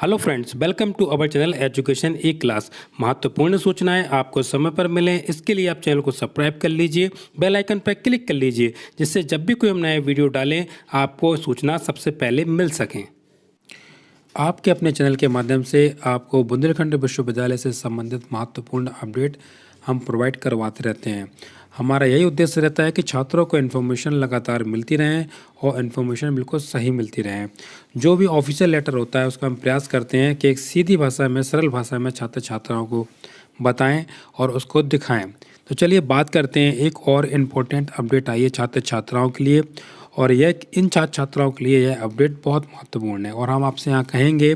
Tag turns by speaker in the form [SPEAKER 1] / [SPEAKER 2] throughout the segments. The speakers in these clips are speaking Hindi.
[SPEAKER 1] Hello friends, welcome to our channel education e class. महत्वपूर्ण सूचनाएं आपको समय पर मिलें, इसके लिए आप चैनल को सब्सक्राइब कर लीजिए, बेल आइकन पर क्लिक कर लीजिए, जिससे जब भी कोई हम नए वीडियो डालें आपको सूचना सबसे पहले मिल सकें। आपके अपने चैनल के माध्यम से आपको बुंदेलखंड विश्वविद्यालय से संबंधित महत्वपूर्ण अपडेट हम प्रोवाइड करवाते रहते हैं। हमारा यही उद्देश्य रहता है कि छात्रों को इन्फॉर्मेशन लगातार मिलती रहें और इन्फॉर्मेशन बिल्कुल सही मिलती रहें। जो भी ऑफिशियल लेटर होता है उसका हम प्रयास करते हैं कि एक सीधी भाषा में, सरल भाषा में छात्र छात्राओं को बताएं और उसको दिखाएं। तो चलिए बात करते हैं, एक और इम्पोर्टेंट अपडेट आई है छात्र छात्राओं के लिए, और यह इन छात्र छात्राओं के लिए यह अपडेट बहुत महत्वपूर्ण है। और हम आपसे यहाँ कहेंगे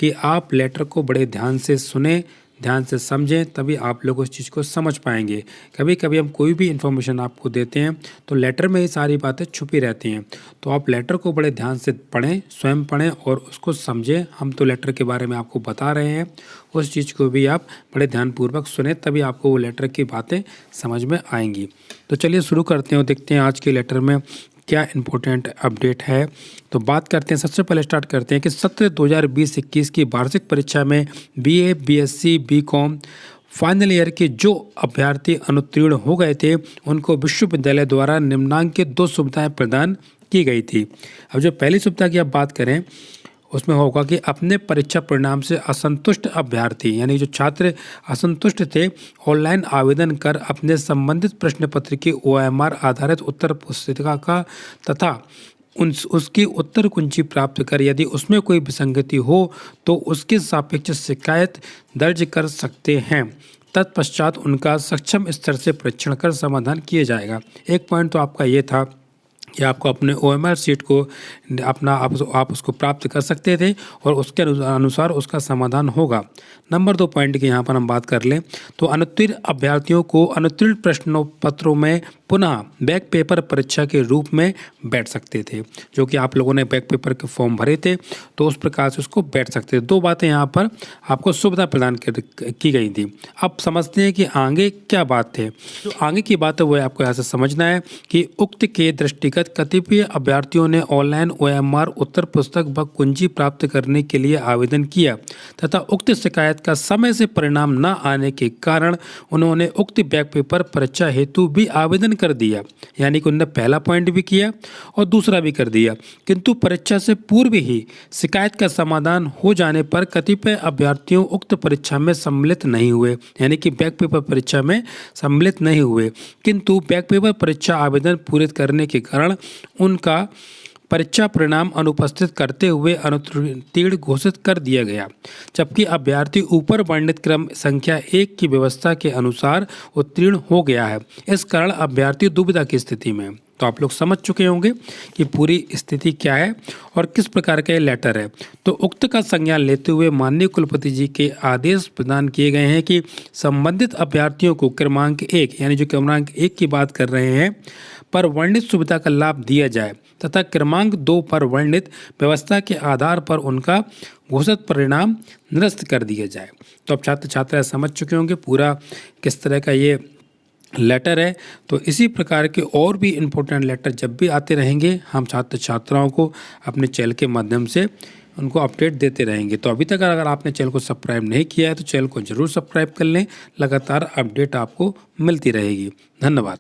[SPEAKER 1] कि आप लेटर को बड़े ध्यान से सुने, ध्यान से समझें, तभी आप लोग उस चीज़ को समझ पाएंगे। कभी कभी हम कोई भी इन्फॉर्मेशन आपको देते हैं तो लेटर में ही सारी बातें छुपी रहती हैं, तो आप लेटर को बड़े ध्यान से पढ़ें, स्वयं पढ़ें और उसको समझें। हम तो लेटर के बारे में आपको बता रहे हैं, उस चीज़ को भी आप बड़े ध्यानपूर्वक सुने, तभी आपको वो लेटर की बातें समझ में आएंगी। तो चलिए शुरू करते हैं और देखते हैं आज के लेटर में क्या इम्पोर्टेंट अपडेट है। तो बात करते हैं, सबसे पहले स्टार्ट करते हैं कि सत्र 2020-21 की वार्षिक परीक्षा में BA, BSc, BCom final year के जो अभ्यर्थी अनुत्तीर्ण हो गए थे उनको विश्वविद्यालय द्वारा निम्नांकित 2 सुविधाएं प्रदान की गई थी। अब जो पहली सुविधा की आप बात करें उसमें होगा कि अपने परीक्षा परिणाम से असंतुष्ट अभ्यर्थी, यानी जो छात्र असंतुष्ट थे, ऑनलाइन आवेदन कर अपने संबंधित प्रश्न पत्र की OMR आधारित उत्तर पुस्तिका का तथा उसकी उत्तर कुंजी प्राप्त कर यदि उसमें कोई विसंगति हो तो उसके सापेक्ष शिकायत दर्ज कर सकते हैं। तत्पश्चात उनका सक्षम स्तर से परीक्षण कर समाधान किया जाएगा। एक पॉइंट तो आपका ये था कि आपको अपने OMR सीट को आप उसको प्राप्त कर सकते थे और उसके अनुसार उसका समाधान होगा। नंबर 2 पॉइंट की यहाँ पर हम बात कर लें तो अनुत्तीर्ण अभ्यर्थियों को अनुत्तीर्ण प्रश्नों पत्रों में पुनः बैक पेपर परीक्षा के रूप में बैठ सकते थे। जो कि आप लोगों ने बैक पेपर के फॉर्म भरे थे तो उस प्रकार से उसको बैठ सकते थे। 2 बातें यहाँ पर आपको सुविधा प्रदान की गई थी। अब समझते हैं कि आगे क्या बात है। जो आगे की बात है वो आपको यहाँ से समझना है कि उक्त के दृष्टिगत कतिपय अभ्यर्थियों ने ऑनलाइन OMR उत्तर पुस्तक व कुंजी प्राप्त करने के लिए आवेदन किया तथा उक्त शिकायत का समय से परिणाम न आने के कारण उन्होंने उक्त बैक पेपर परीक्षा हेतु भी आवेदन कर दिया। यानी कि उन्होंने पहला पॉइंट भी किया और दूसरा भी कर दिया, किंतु परीक्षा से पूर्व ही शिकायत का समाधान हो जाने पर कतिपय अभ्यर्थियों उक्त परीक्षा में सम्मिलित नहीं हुए, यानी कि बैक पेपर परीक्षा में सम्मिलित नहीं हुए, किंतु बैक पेपर परीक्षा आवेदन पूरे करने के कारण उनका परीक्षा परिणाम अनुपस्थित करते हुए अनुत्तीर्ण घोषित कर दिया गया, जबकि अभ्यर्थी ऊपर वर्णित क्रम संख्या 1 की व्यवस्था के अनुसार उत्तीर्ण हो गया है। इस कारण अभ्यर्थी दुविधा की स्थिति में। तो आप लोग समझ चुके होंगे कि पूरी स्थिति क्या है और किस प्रकार का ये लेटर है। तो उक्त का संज्ञान लेते हुए माननीय कुलपति जी के आदेश प्रदान किए गए हैं कि संबंधित अभ्यर्थियों को क्रमांक 1, यानी जो क्रमांक 1 की बात कर रहे हैं, पर वर्णित सुविधा का लाभ दिया जाए तथा क्रमांक 2 पर वर्णित व्यवस्था के आधार पर उनका घोषित परिणाम निरस्त कर दिया जाए। तो अब छात्र छात्राएं समझ चुके होंगे पूरा किस तरह का ये लेटर है। तो इसी प्रकार के और भी इम्पोर्टेंट लेटर जब भी आते रहेंगे हम छात्र छात्राओं को अपने चैनल के माध्यम से उनको अपडेट देते रहेंगे। तो अभी तक अगर आपने चैनल को सब्सक्राइब नहीं किया है तो चैनल को जरूर सब्सक्राइब कर लें, लगातार अपडेट आपको मिलती रहेगी। धन्यवाद।